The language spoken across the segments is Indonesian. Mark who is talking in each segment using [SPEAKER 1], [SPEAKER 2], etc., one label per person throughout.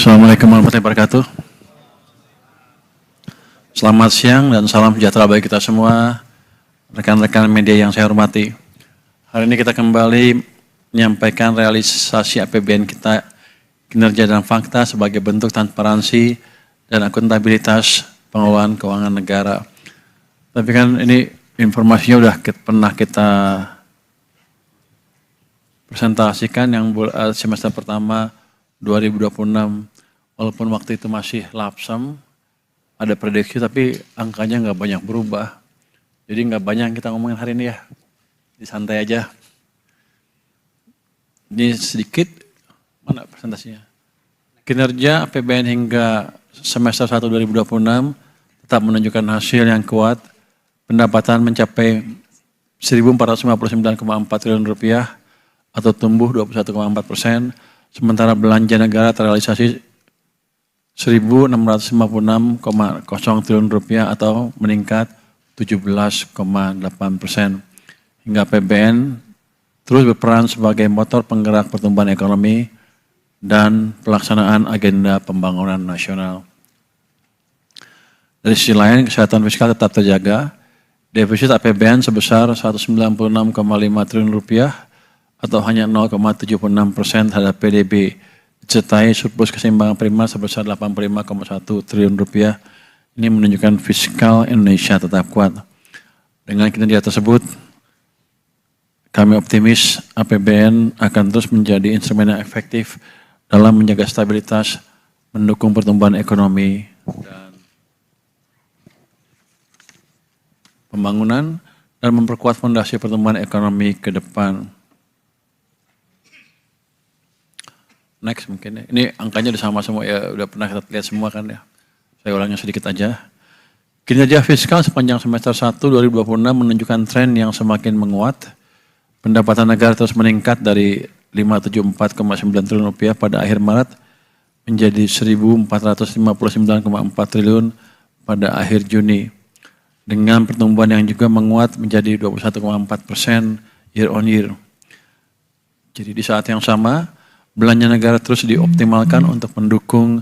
[SPEAKER 1] Assalamualaikum warahmatullahi wabarakatuh. Selamat siang dan salam sejahtera bagi kita semua, rekan-rekan media yang saya hormati. Hari ini kita kembali menyampaikan realisasi APBN kita, kinerja dan fakta sebagai bentuk transparansi dan akuntabilitas pengelolaan keuangan negara. Tapi kan ini informasinya udah pernah kita presentasikan yang semester pertama 2026, walaupun waktu itu masih lapsam, ada prediksi tapi angkanya nggak banyak berubah. Jadi nggak banyak kita ngomongin hari ini ya, disantai aja. Ini sedikit, mana presentasinya? Kinerja APBN hingga semester 1 2026 tetap menunjukkan hasil yang kuat. Pendapatan mencapai 1.459,4 triliun rupiah atau tumbuh 21,4%. Sementara belanja negara terrealisasi 1.656,0 triliun rupiah atau meningkat 17,8%. Hingga APBN terus berperan sebagai motor penggerak pertumbuhan ekonomi dan pelaksanaan agenda pembangunan nasional. Dari sisi lain, kesehatan fiskal tetap terjaga. Defisit APBN sebesar 196,5 triliun rupiah atau hanya 0,76% terhadap PDB, disertai surplus keseimbangan primer sebesar 85,1 triliun rupiah. Ini menunjukkan fiskal Indonesia tetap kuat. Dengan kinerja tersebut, kami optimis APBN akan terus menjadi instrumen yang efektif dalam menjaga stabilitas, mendukung pertumbuhan ekonomi dan pembangunan, dan memperkuat fondasi pertumbuhan ekonomi ke depan. Next mungkin ya. Ini angkanya udah sama semua ya, udah pernah kita lihat semua kan ya. Saya ulangnya sedikit aja. Kinerja fiskal sepanjang semester 1 2026 menunjukkan tren yang semakin menguat. Pendapatan negara terus meningkat dari 574,9 triliun rupiah pada akhir Maret menjadi 1.459,4 triliun pada akhir Juni. Dengan pertumbuhan yang juga menguat menjadi 21,4% year on year. Jadi di saat yang sama, belanja negara terus dioptimalkan untuk mendukung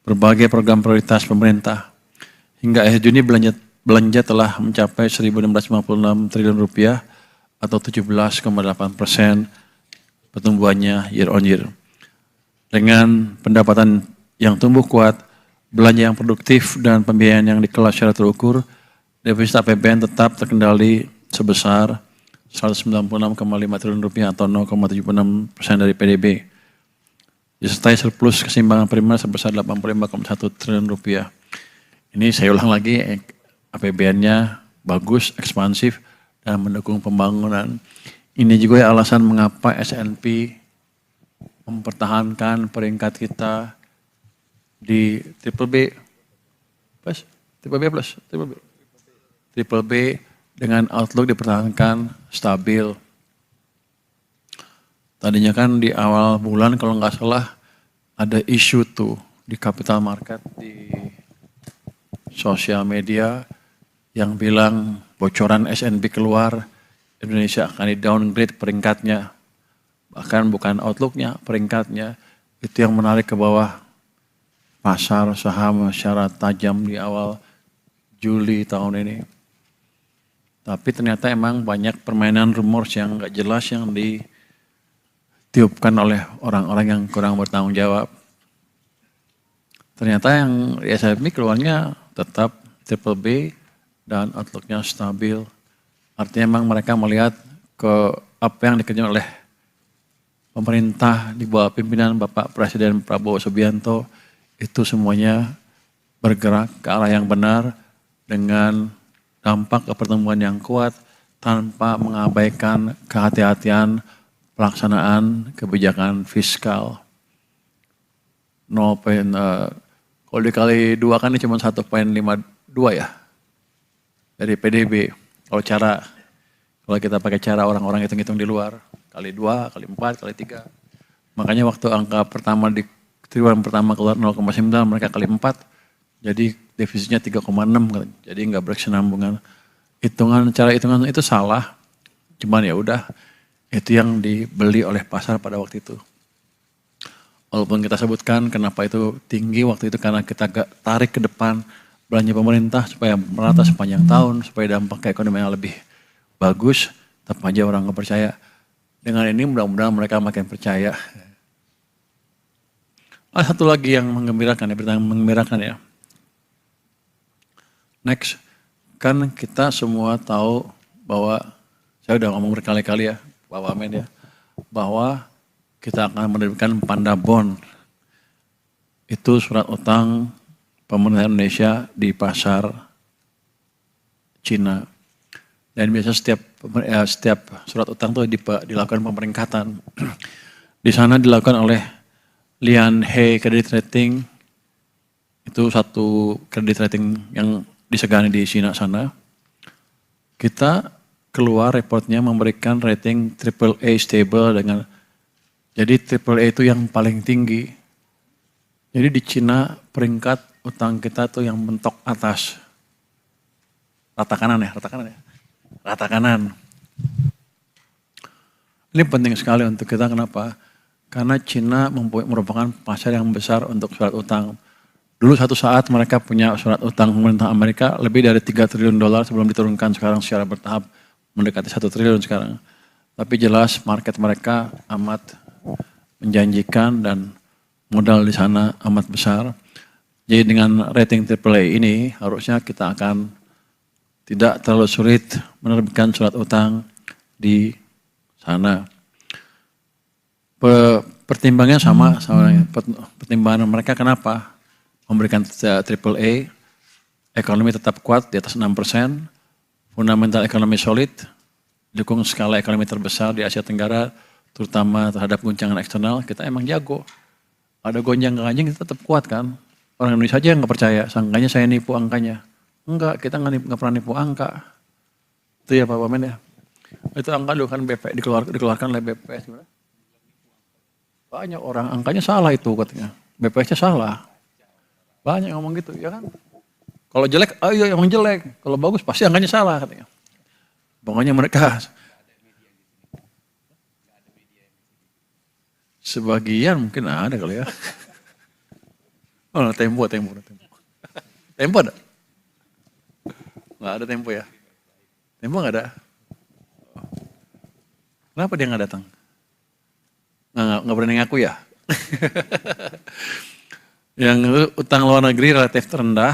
[SPEAKER 1] berbagai program prioritas pemerintah. Hingga akhir Juni belanja telah mencapai 1.656 triliun rupiah atau 17,8% pertumbuhannya year on year. Dengan pendapatan yang tumbuh kuat, belanja yang produktif dan pembiayaan yang dikelola secara terukur, defisit APBN tetap terkendali sebesar 196,5 triliun rupiah atau 0,76% dari PDB. Disertai surplus keseimbangan primer sebesar 85,1 triliun rupiah. Ini saya ulang lagi, APBN-nya bagus, ekspansif, dan mendukung pembangunan. Ini juga alasan mengapa S&P mempertahankan peringkat kita di triple B dengan outlook dipertahankan stabil. Tadinya kan di awal bulan kalau nggak salah ada isu tuh di capital market, di sosial media yang bilang bocoran S&P keluar, Indonesia akan di downgrade peringkatnya. Bahkan bukan outlooknya, peringkatnya. Itu yang menarik ke bawah pasar saham secara tajam di awal Juli tahun ini. Tapi ternyata emang banyak permainan rumors yang nggak jelas yang ditiupkan oleh orang-orang yang kurang bertanggung jawab. Ternyata yang di S&P keluarnya tetap triple B dan outlooknya stabil. Artinya memang mereka melihat ke apa yang dikerjakan oleh pemerintah di bawah pimpinan Bapak Presiden Prabowo Subianto itu semuanya bergerak ke arah yang benar dengan dampak ke pertumbuhan yang kuat tanpa mengabaikan kehati-hatian pelaksanaan kebijakan fiskal. Kalau dikali 2 kan ini cuma 1,52 ya dari PDB. Kalau kita pakai cara orang-orang hitung-hitung di luar, kali 2, kali 4, kali 3. Makanya waktu angka pertama di triwulan pertama keluar 0,9, mereka kali 4. Jadi defisitnya 3,6, jadi nggak berkesinambungan. Cara hitungan itu salah, cuman ya udah, itu yang dibeli oleh pasar pada waktu itu. Walaupun kita sebutkan kenapa itu tinggi waktu itu karena kita agak tarik ke depan belanja pemerintah supaya merata sepanjang tahun, supaya dampak ke ekonomi yang lebih bagus, tetap aja orang nggak percaya. Dengan ini mudah-mudahan mereka makin percaya. Ada satu lagi yang menggembirakan ya, berita yang menggembirakan ya. Next, kan kita semua tahu bahwa, saya udah ngomong berkali-kali ya, Pak Wamen ya, bahwa kita akan menerbitkan Panda Bond. Itu surat utang pemerintah Indonesia di pasar Cina. Dan biasa setiap surat utang itu dilakukan pemeringkatan. Di sana dilakukan oleh Lian He Credit Rating. Itu satu kredit rating yang disegani di Cina sana. Kita keluar reportnya memberikan rating AAA stable dengan, jadi AAA itu yang paling tinggi. Jadi di Cina peringkat utang kita tuh yang mentok atas. Rata kanan ya. Rata kanan. Ini penting sekali untuk kita, kenapa? Karena Cina merupakan pasar yang besar untuk surat utang. Dulu satu saat mereka punya surat utang pemerintah Amerika lebih dari 3 triliun dolar sebelum diturunkan sekarang secara bertahap mendekati 1 triliun sekarang. Tapi jelas market mereka amat menjanjikan dan modal di sana amat besar. Jadi dengan rating AAA ini harusnya kita akan tidak terlalu sulit menerbitkan surat utang di sana. Pertimbangannya sama pertimbangan mereka kenapa memberikan AAA, ekonomi tetap kuat di atas 6%, fundamental ekonomi solid, dukung skala ekonomi terbesar di Asia Tenggara, terutama terhadap guncangan eksternal, kita emang jago. Ada gonjang-ganjing kita tetap kuat kan. Orang Indonesia aja yang nggak percaya, sangkanya saya nipu angkanya. Enggak, kita nggak pernah nipu angka. Itu ya Pak Wamen ya. Itu angka dulu kan BP, dikeluarkan oleh BPS. Banyak orang angkanya salah itu katanya. BPS-nya salah. Banyak yang ngomong gitu, ya kan. Kalau jelek, iya emang jelek. Kalau bagus pasti angkanya salah katanya. Pokoknya mereka sebagian mungkin ada kali ya. Oh, Tempo. Tempo ada? Nggak ada Tempo ya? Tempo nggak ada? Kenapa dia nggak datang? Nggak berani ngaku ya? Yang utang luar negeri relatif terendah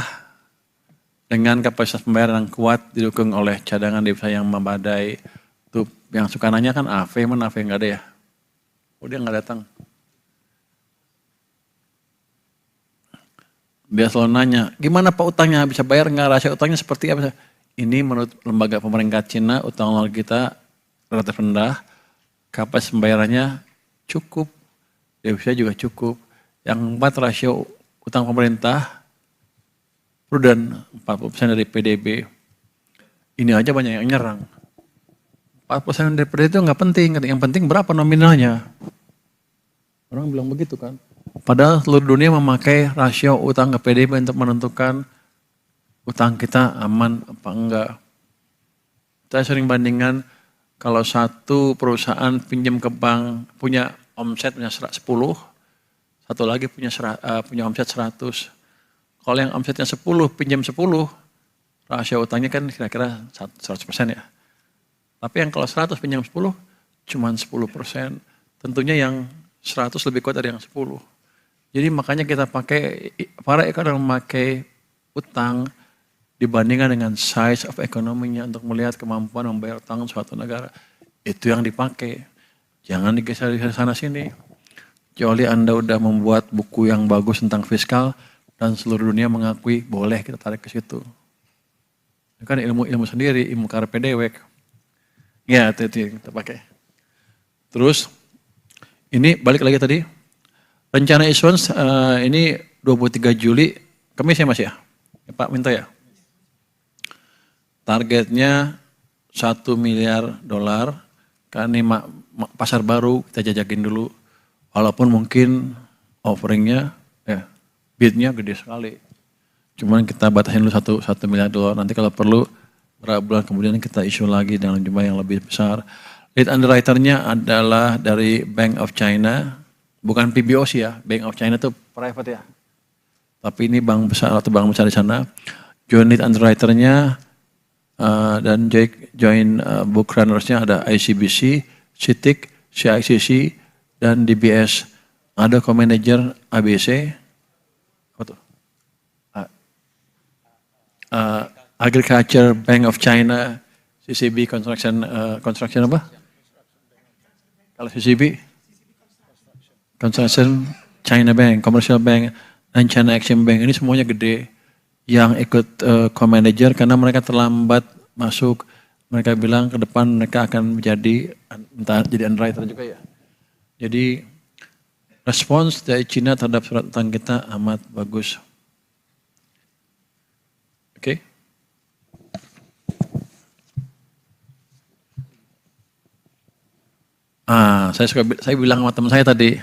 [SPEAKER 1] dengan kapasitas pembayaran yang kuat didukung oleh cadangan devisa yang memadai. Tuh yang suka nanya kan AV, mana AV nggak ada ya? Oh dia nggak datang. Dia selalu nanya, gimana Pak utangnya bisa bayar nggak, rahasia utangnya seperti apa? Ini menurut lembaga pemerintah Cina utang luar kita relatif rendah, kapasitas pembayarannya cukup, devisa juga cukup. Yang 4 rasio utang pemerintah prudent 40% dari PDB. Ini aja banyak yang nyerang. 40% dari PDB itu nggak penting, yang penting berapa nominalnya. Orang bilang begitu kan. Padahal seluruh dunia memakai rasio utang ke PDB untuk menentukan utang kita aman apa enggak. Saya sering bandingkan kalau satu perusahaan pinjam ke bank punya omset punya 10, satu lagi punya omset 100. Kalau yang omsetnya 10 pinjam 10, rasio utangnya kan kira-kira 100% ya. Tapi yang kalau 100 pinjam 10, cuma 10%. Tentunya yang 100 lebih kuat dari yang 10. Jadi makanya kita para ekonom memakai utang dibandingkan dengan size of ekonominya untuk melihat kemampuan membayar utang suatu negara. Itu yang dipakai. Jangan digeser sana sini. Kecuali Anda udah membuat buku yang bagus tentang fiskal dan seluruh dunia mengakui boleh kita tarik ke situ. Itu kan ilmu sendiri, ilmu carpe diem. Ya, itu yang kita pakai. Terus ini balik lagi tadi. Rencana issuance ini 23 Juli, Kamis ya Mas ya? Pak Minto ya? Targetnya 1 miliar dolar, karena ini pasar baru kita jajakin dulu. Walaupun mungkin offeringnya, bidnya gede sekali. Cuman kita batasin dulu 1 miliar dolar, nanti kalau perlu beberapa bulan kemudian kita issue lagi dengan jumlah yang lebih besar. Lead underwriter-nya adalah dari Bank of China, bukan PBOC ya, Bank of China itu private ya. Tapi ini bank besar atau bank besar di sana. Joint lead underwriter-nya dan joint book runners-nya ada ICBC, CITIC, CICC, dan DBS. Ada co-manager ABC, apa tuh? Agriculture Bank of China, CCB Construction apa? Kalau CCB? Construction China Bank, Commercial Bank, dan China Action Bank. Ini semuanya gede yang ikut co-manager karena mereka terlambat masuk. Mereka bilang ke depan mereka akan menjadi jadi underwriter juga ya. Jadi respons dari China terhadap surat utang kita amat bagus. Oke. Saya bilang sama teman saya tadi,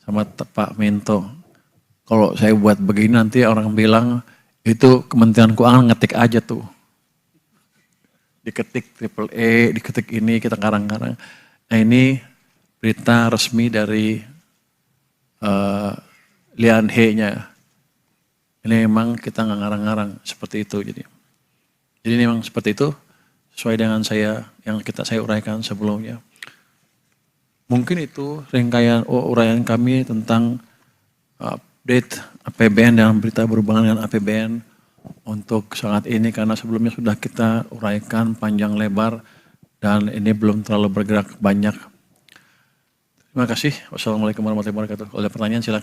[SPEAKER 1] sama Pak Minto, kalau saya buat begini nanti orang bilang itu Kementerian Keuangan ngetik aja tuh. Diketik triple diketik ini, kita karang-karang. Nah ini berita resmi dari Lian He-nya. Ini memang kita nggak ngarang-ngarang seperti itu. Jadi memang seperti itu, sesuai dengan saya uraikan sebelumnya. Mungkin itu rangkaian uraian kami tentang update APBN dan berita berhubungan dengan APBN untuk saat ini karena sebelumnya sudah kita uraikan panjang lebar dan ini belum terlalu bergerak banyak. Terima kasih. Wassalamualaikum warahmatullahi wabarakatuh. Kalau ada pertanyaan silakan.